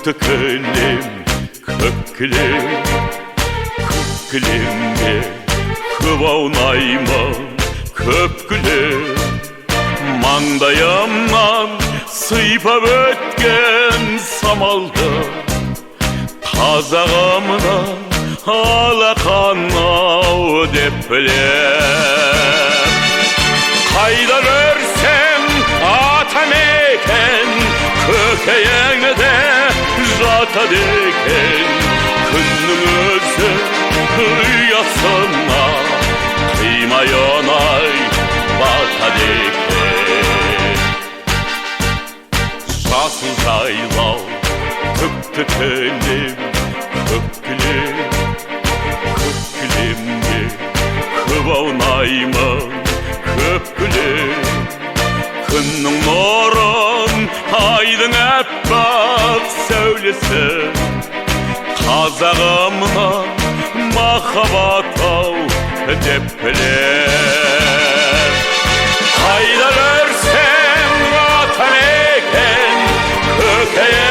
Кілем, көк кілем, көк кілемге көп аунаймын, көп кілем. Маңдайымнан сыйпап өткен самалды қазағымнан алақанау деп білем. Қайда көрсем атамекен, көкейіңде жатады екен. Күннің өзі ұясына қимай оңай батады екен. Жасыл жайлау, көкті кілем, көк кілем, көк кілемге көп аунаймын, көп кілем. Күннің нұрын, айдың әппақ сәулесі қазағымнан махаббат-ау деп білем. Қайда көрсем атамекен, көкейіңде